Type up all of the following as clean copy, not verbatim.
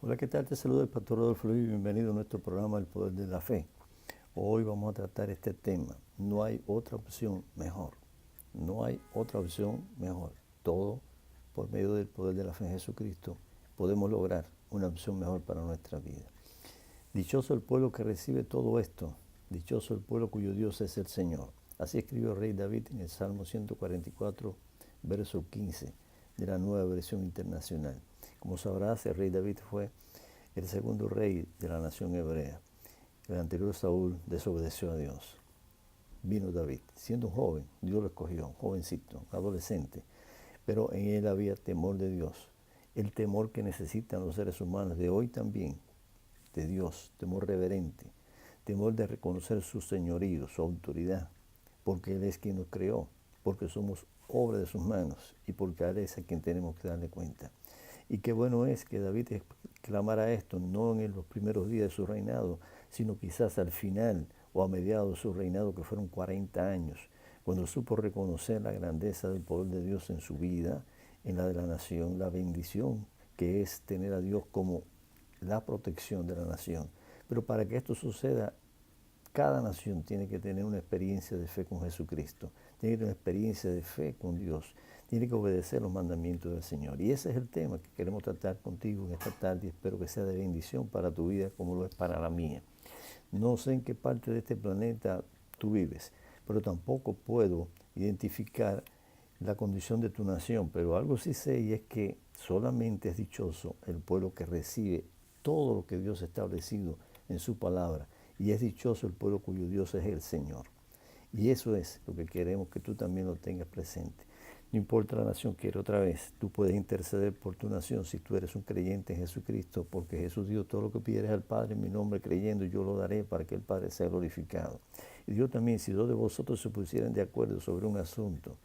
Hola, ¿qué tal? Te saluda el pastor Rodolfo Luis y bienvenido a nuestro programa El Poder de la Fe. Hoy vamos a tratar este tema. No hay otra opción mejor. No hay otra opción mejor. Todo por medio del poder de la fe en Jesucristo podemos lograr una opción mejor para nuestra vida. Dichoso el pueblo que recibe todo esto. Dichoso el pueblo cuyo Dios es el Señor. Así escribió el rey David en el Salmo 144, verso 15 de la Nueva Versión Internacional. Como sabrás, el rey David fue el segundo rey de la nación hebrea. El anterior Saúl desobedeció a Dios. Vino David, siendo un joven, Dios lo escogió, un jovencito, adolescente, pero en él había temor de Dios, el temor que necesitan los seres humanos de hoy también, de Dios, temor reverente, temor de reconocer su señorío, su autoridad, porque Él es quien nos creó, porque somos obra de sus manos y porque a Él es a quien tenemos que darle cuenta. Y qué bueno es que David exclamara esto, no en los primeros días de su reinado, sino quizás al final o a mediados de su reinado, que fueron 40 años, cuando supo reconocer la grandeza del poder de Dios en su vida, en la de la nación, la bendición que es tener a Dios como la protección de la nación. Pero para que esto suceda, cada nación tiene que tener una experiencia de fe con Jesucristo, tiene que tener una experiencia de fe con Dios, tiene que obedecer los mandamientos del Señor. Y ese es el tema que queremos tratar contigo en esta tarde y espero que sea de bendición para tu vida como lo es para la mía. No sé en qué parte de este planeta tú vives, pero tampoco puedo identificar la condición de tu nación, pero algo sí sé y es que solamente es dichoso el pueblo que recibe todo lo que Dios ha establecido en su palabra, y es dichoso el pueblo cuyo Dios es el Señor. Y eso es lo que queremos que tú también lo tengas presente. No importa la nación, quiero otra vez, tú puedes interceder por tu nación si tú eres un creyente en Jesucristo, porque Jesús dijo, todo lo que pidieres al Padre en mi nombre creyendo, yo lo daré para que el Padre sea glorificado. Y Dios también, si dos de vosotros se pusieran de acuerdo sobre un asunto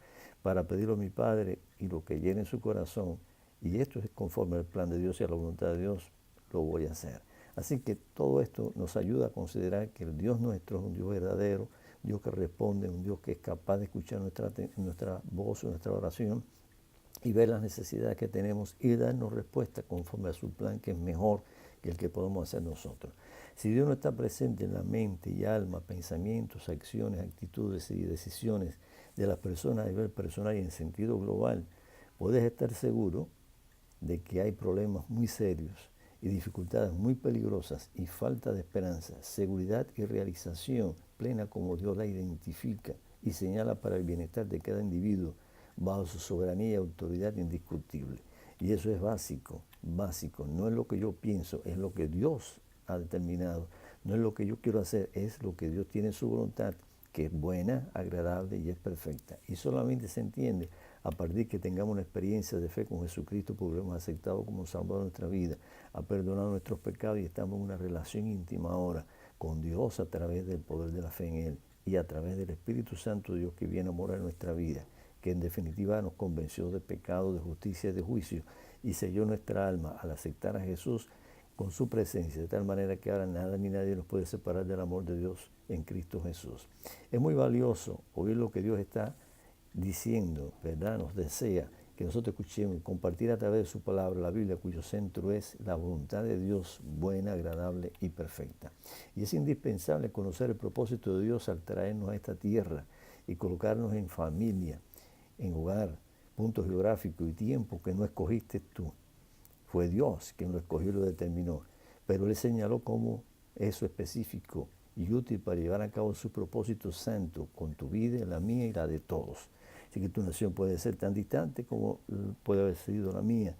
para pedirlo a mi Padre y lo que llene en su corazón, y esto es conforme al plan de Dios y a la voluntad de Dios, lo voy a hacer. Así que todo esto nos ayuda a considerar que el Dios nuestro es un Dios verdadero, Dios que responde, un Dios que es capaz de escuchar nuestra voz, nuestra oración y ver las necesidades que tenemos y darnos respuesta conforme a su plan, que es mejor que el que podemos hacer nosotros. Si Dios no está presente en la mente y alma, pensamientos, acciones, actitudes y decisiones de las personas a nivel personal y en sentido global, puedes estar seguro de que hay problemas muy serios y dificultades muy peligrosas y falta de esperanza, seguridad y realización plena como Dios la identifica y señala para el bienestar de cada individuo bajo su soberanía y autoridad indiscutible. Y eso es básico, básico. No es lo que yo pienso, es lo que Dios ha determinado. No es lo que yo quiero hacer, es lo que Dios tiene en su voluntad, que es buena, agradable y es perfecta. Y solamente se entiende a partir de que tengamos una experiencia de fe con Jesucristo, porque lo hemos aceptado como Salvador de nuestra vida, ha perdonado nuestros pecados y estamos en una relación íntima ahora con Dios a través del poder de la fe en Él y a través del Espíritu Santo de Dios que viene a morar en nuestra vida, que en definitiva nos convenció de pecado, de justicia y de juicio y selló nuestra alma al aceptar a Jesús con su presencia, de tal manera que ahora nada ni nadie nos puede separar del amor de Dios en Cristo Jesús. Es muy valioso oír lo que Dios está diciendo, ¿verdad? Nos desea que nosotros escuchemos, compartir a través de su palabra, la Biblia, cuyo centro es la voluntad de Dios, buena, agradable y perfecta. Y es indispensable conocer el propósito de Dios al traernos a esta tierra y colocarnos en familia, en hogar, punto geográfico y tiempo que no escogiste tú. Fue Dios quien lo escogió y lo determinó. Pero Él señaló cómo eso específico y útil para llevar a cabo su propósito santo con tu vida, la mía y la de todos. Así que tu nación puede ser tan distante como puede haber sido la mía.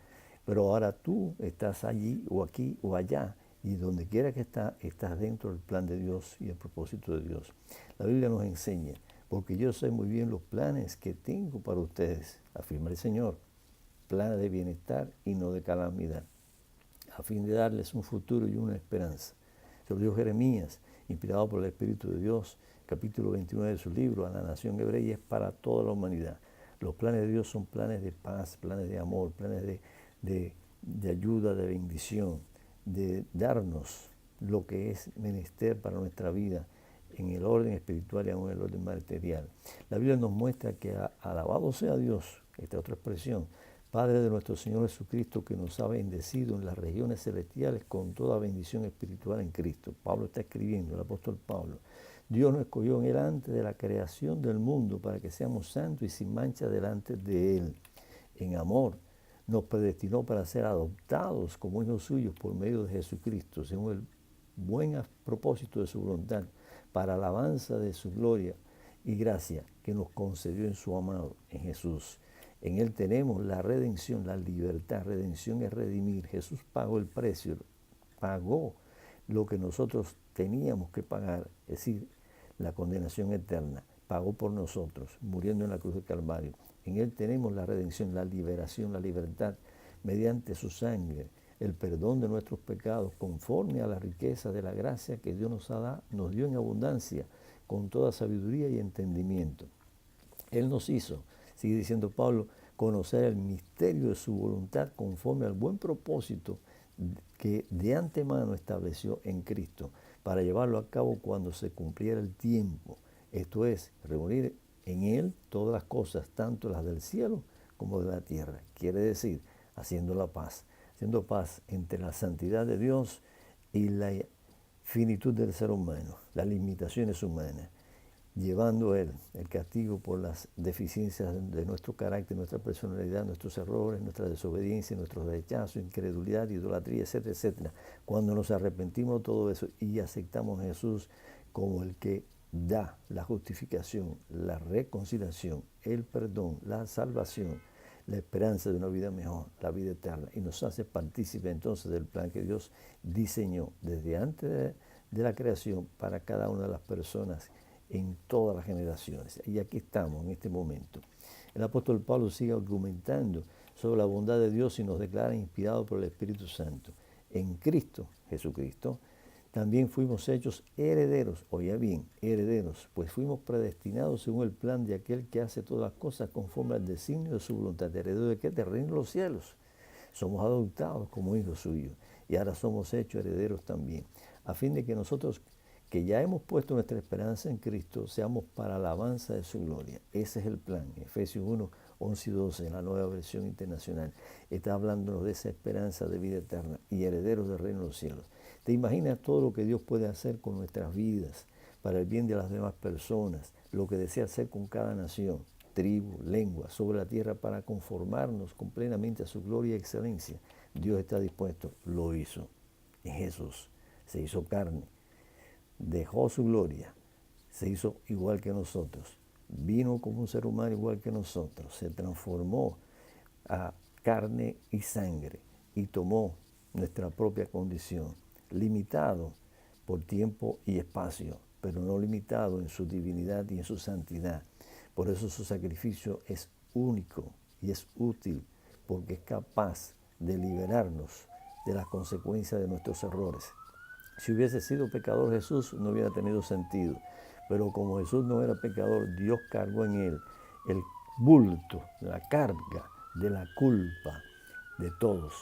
Pero ahora tú estás allí o aquí o allá. Y donde quiera que estás dentro del plan de Dios y el propósito de Dios. La Biblia nos enseña, porque yo sé muy bien los planes que tengo para ustedes, afirma el Señor, planes de bienestar y no de calamidad, a fin de darles un futuro y una esperanza. Se lo dijo Jeremías, inspirado por el Espíritu de Dios, capítulo 29 de su libro, a la nación hebrea, y es para toda la humanidad. Los planes de Dios son planes de paz, planes de amor, planes de ayuda, de bendición, de darnos lo que es menester para nuestra vida en el orden espiritual y aún en el orden material. La Biblia nos muestra que alabado sea Dios, esta otra expresión, Padre de nuestro Señor Jesucristo, que nos ha bendecido en las regiones celestiales con toda bendición espiritual en Cristo. Pablo está escribiendo, el apóstol Pablo. Dios nos escogió en Él antes de la creación del mundo para que seamos santos y sin mancha delante de Él. En amor nos predestinó para ser adoptados como hijos suyos por medio de Jesucristo, según el buen propósito de su voluntad, para alabanza de su gloria y gracia que nos concedió en su amado, en Jesús. En Él tenemos la redención, la libertad. Redención es redimir. Jesús pagó el precio, pagó lo que nosotros teníamos que pagar, es decir, la condenación eterna. Pagó por nosotros, muriendo en la cruz del Calvario. En Él tenemos la redención, la liberación, la libertad, mediante su sangre, el perdón de nuestros pecados, conforme a la riqueza de la gracia que Dios nos dio en abundancia, con toda sabiduría y entendimiento. Él nos hizo, sigue diciendo Pablo, conocer el misterio de su voluntad conforme al buen propósito que de antemano estableció en Cristo, para llevarlo a cabo cuando se cumpliera el tiempo. Esto es, reunir en Él todas las cosas, tanto las del cielo como de la tierra. Quiere decir, haciendo paz entre la santidad de Dios y la finitud del ser humano, las limitaciones humanas, llevando Él el castigo por las deficiencias de nuestro carácter, nuestra personalidad, nuestros errores, nuestra desobediencia, nuestros rechazos, incredulidad, idolatría, etcétera, etcétera. Cuando nos arrepentimos de todo eso y aceptamos a Jesús como el que da la justificación, la reconciliación, el perdón, la salvación, la esperanza de una vida mejor, la vida eterna, y nos hace partícipe entonces del plan que Dios diseñó desde antes de la creación para cada una de las personas en todas las generaciones. Y aquí estamos en este momento. El apóstol Pablo sigue argumentando sobre la bondad de Dios y nos declara inspirado por el Espíritu Santo. En Cristo, Jesucristo, también fuimos hechos herederos, oiga bien, herederos, pues fuimos predestinados según el plan de aquel que hace todas las cosas conforme al designio de su voluntad. ¿Heredero de qué? Del reino de los cielos. Somos adoptados como hijos suyos y ahora somos hechos herederos también, a fin de que nosotros, que ya hemos puesto nuestra esperanza en Cristo, seamos para alabanza de su gloria. Ese es el plan. Efesios 1, 11 y 12, en la Nueva Versión Internacional, está hablándonos de esa esperanza de vida eterna y herederos del reino de los cielos. ¿Te imaginas todo lo que Dios puede hacer con nuestras vidas para el bien de las demás personas? Lo que desea hacer con cada nación, tribu, lengua, sobre la tierra para conformarnos plenamente a su gloria y excelencia. Dios está dispuesto, lo hizo. En Jesús se hizo carne, dejó su gloria, se hizo igual que nosotros, vino como un ser humano igual que nosotros, se transformó a carne y sangre y tomó nuestra propia condición, limitado por tiempo y espacio, pero no limitado en su divinidad y en su santidad. Por eso su sacrificio es único y es útil, porque es capaz de liberarnos de las consecuencias de nuestros errores. Si hubiese sido pecador Jesús, no hubiera tenido sentido. Pero como Jesús no era pecador, Dios cargó en Él el bulto, la carga de la culpa de todos,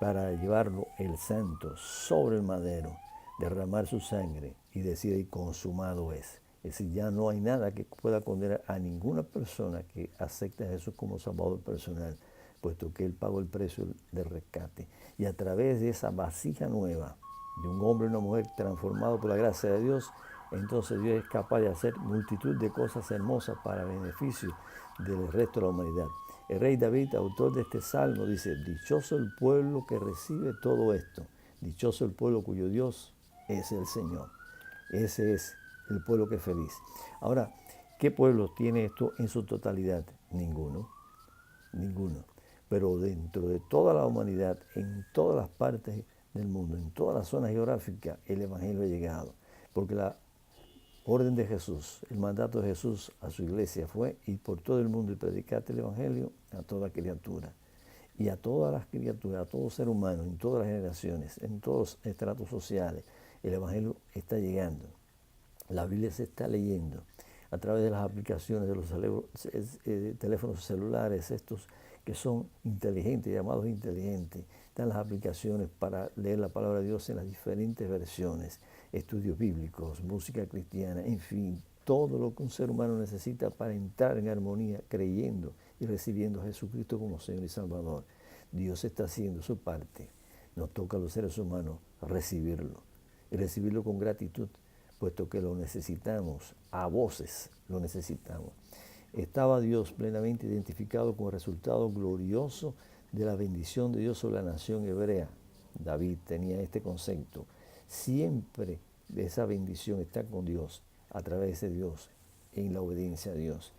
para llevarlo el santo sobre el madero, derramar su sangre y decir, y consumado es. Es decir, ya no hay nada que pueda condenar a ninguna persona que acepte a Jesús como Salvador personal, puesto que Él pagó el precio de rescate. Y a través de esa vasija nueva, de un hombre y una mujer transformados por la gracia de Dios, entonces Dios es capaz de hacer multitud de cosas hermosas para beneficio del resto de la humanidad. El rey David, autor de este salmo, dice, dichoso el pueblo que recibe todo esto, dichoso el pueblo cuyo Dios es el Señor. Ese es el pueblo que es feliz. Ahora, ¿qué pueblo tiene esto en su totalidad? Ninguno, ninguno. Pero dentro de toda la humanidad, en todas las partes del mundo, en todas las zonas geográficas, el Evangelio ha llegado. Porque la orden de Jesús, el mandato de Jesús a su iglesia fue ir por todo el mundo y predicar el Evangelio a toda criatura. Y a todas las criaturas, a todo ser humano, en todas las generaciones, en todos los estratos sociales, el Evangelio está llegando. La Biblia se está leyendo a través de las aplicaciones de los teléfonos celulares, estos que son inteligentes, llamados inteligentes. Están las aplicaciones para leer la palabra de Dios en las diferentes versiones, estudios bíblicos, música cristiana, en fin, todo lo que un ser humano necesita para entrar en armonía, creyendo y recibiendo a Jesucristo como Señor y Salvador. Dios está haciendo su parte. Nos toca a los seres humanos recibirlo y recibirlo con gratitud, puesto que lo necesitamos, a voces lo necesitamos. Estaba Dios plenamente identificado con el resultado glorioso de la bendición de Dios sobre la nación hebrea. David tenía este concepto. Siempre esa bendición está con Dios, a través de Dios, en la obediencia a Dios.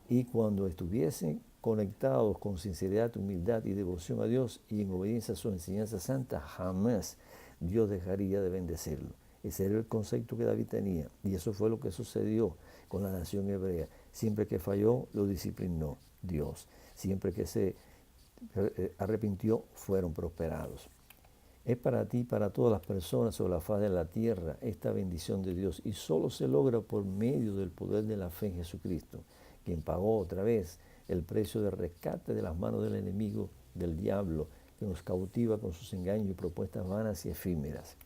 Y cuando estuviesen conectados con sinceridad, humildad y devoción a Dios y en obediencia a su enseñanza santa, jamás Dios dejaría de bendecirlo. Ese era el concepto que David tenía. Y eso fue lo que sucedió con la nación hebrea. Siempre que falló, lo disciplinó Dios. Siempre que se arrepintió, fueron prosperados. Es para ti, para todas las personas sobre la faz de la tierra, esta bendición de Dios. Y solo se logra por medio del poder de la fe en Jesucristo, quien pagó otra vez el precio de rescate de las manos del enemigo, del diablo, que nos cautiva con sus engaños y propuestas vanas y efímeras.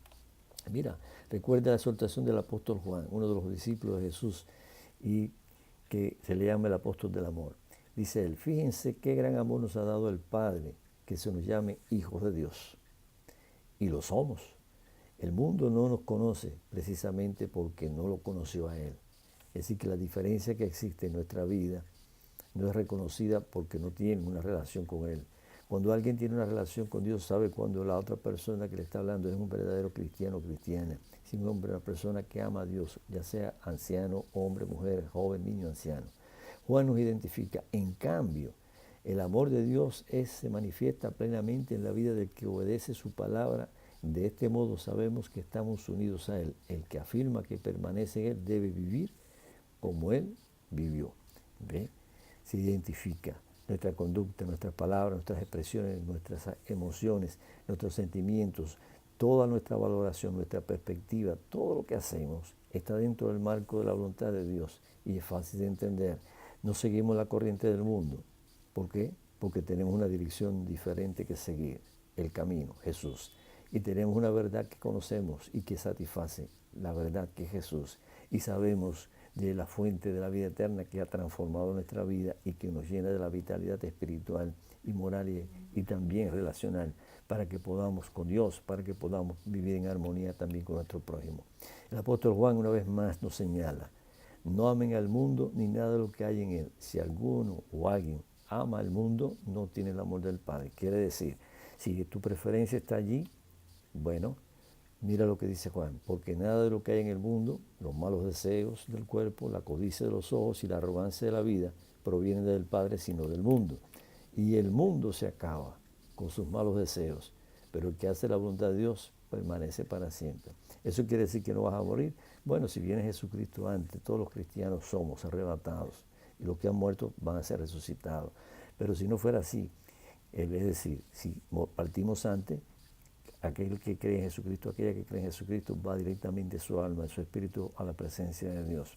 Mira, recuerda la exhortación del apóstol Juan, uno de los discípulos de Jesús, y que se le llama el apóstol del amor. Dice él, fíjense qué gran amor nos ha dado el Padre, que se nos llame hijos de Dios. Y lo somos. El mundo no nos conoce precisamente porque no lo conoció a Él. Es decir, que la diferencia que existe en nuestra vida no es reconocida porque no tiene una relación con Él. Cuando alguien tiene una relación con Dios, sabe cuando la otra persona que le está hablando es un verdadero cristiano o cristiana. Es un hombre, una persona que ama a Dios, ya sea anciano, hombre, mujer, joven, niño, anciano. Juan nos identifica. En cambio, el amor de Dios se manifiesta plenamente en la vida del que obedece su palabra. De este modo sabemos que estamos unidos a Él. El que afirma que permanece en Él debe vivir como Él vivió. ¿Ve? Se identifica nuestra conducta, nuestras palabras, nuestras expresiones, nuestras emociones, nuestros sentimientos, toda nuestra valoración, nuestra perspectiva, todo lo que hacemos está dentro del marco de la voluntad de Dios y es fácil de entender. No seguimos la corriente del mundo. ¿Por qué? Porque tenemos una dirección diferente que seguir, el camino, Jesús. Y tenemos una verdad que conocemos y que satisface, la verdad que es Jesús. Y sabemos de la fuente de la vida eterna que ha transformado nuestra vida y que nos llena de la vitalidad espiritual y moral y también relacional para que podamos con Dios, para que podamos vivir en armonía también con nuestro prójimo. El apóstol Juan una vez más nos señala, no amen al mundo ni nada de lo que hay en él. Si alguno o alguien ama al mundo, no tiene el amor del Padre. Quiere decir, si tu preferencia está allí, bueno, mira lo que dice Juan, porque nada de lo que hay en el mundo, los malos deseos del cuerpo, la codicia de los ojos y la arrogancia de la vida, provienen del Padre, sino del mundo. Y el mundo se acaba con sus malos deseos, pero el que hace la voluntad de Dios permanece para siempre. ¿Eso quiere decir que no vas a morir? Bueno, si viene Jesucristo antes, todos los cristianos somos arrebatados y los que han muerto van a ser resucitados. Pero si no fuera así, es decir, si partimos antes, aquel que cree en Jesucristo, aquella que cree en Jesucristo va directamente su alma, su espíritu a la presencia de Dios.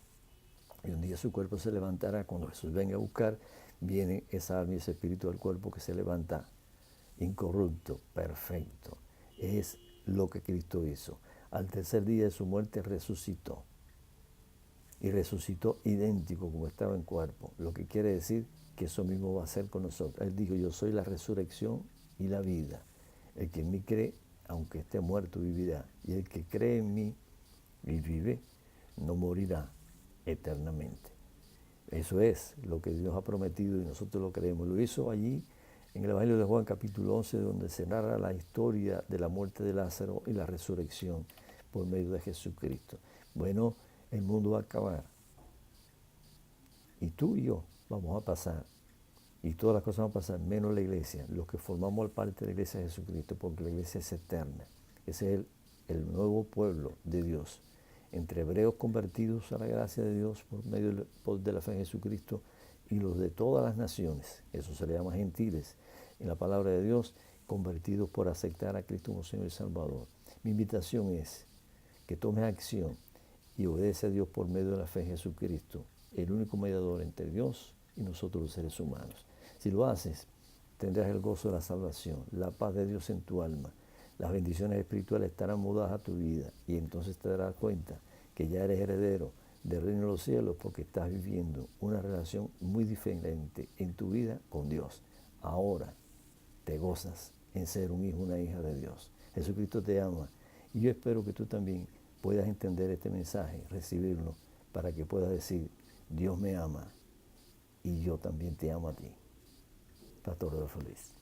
Y un día su cuerpo se levantará. Cuando Jesús venga a buscar, viene esa alma y ese espíritu del cuerpo que se levanta incorrupto, perfecto. Es lo que Cristo hizo. Al tercer día de su muerte resucitó. Y resucitó idéntico como estaba en cuerpo. Lo que quiere decir que eso mismo va a ser con nosotros. Él dijo, yo soy la resurrección y la vida. El que en mí cree, aunque esté muerto, vivirá. Y el que cree en mí y vive, no morirá eternamente. Eso es lo que Dios ha prometido y nosotros lo creemos. Lo hizo allí en el Evangelio de Juan capítulo 11, donde se narra la historia de la muerte de Lázaro y la resurrección por medio de Jesucristo. Bueno, el mundo va a acabar. Y tú y yo vamos a pasar. Y todas las cosas van a pasar, menos la iglesia, los que formamos parte de la iglesia de Jesucristo, porque la iglesia es eterna. Ese es el nuevo pueblo de Dios, entre hebreos convertidos a la gracia de Dios por medio de la fe en Jesucristo y los de todas las naciones, eso se le llama gentiles, en la palabra de Dios, convertidos por aceptar a Cristo como Señor y Salvador. Mi invitación es que tomes acción y obedece a Dios por medio de la fe en Jesucristo, el único mediador entre Dios y nosotros los seres humanos. Si lo haces, tendrás el gozo de la salvación, la paz de Dios en tu alma. Las bendiciones espirituales estarán mudadas a tu vida y entonces te darás cuenta que ya eres heredero del reino de los cielos porque estás viviendo una relación muy diferente en tu vida con Dios. Ahora te gozas en ser un hijo, una hija de Dios. Jesucristo te ama y yo espero que tú también puedas entender este mensaje, recibirlo, para que puedas decir, Dios me ama y yo también te amo a ti. Pastor Rodolfo Luis.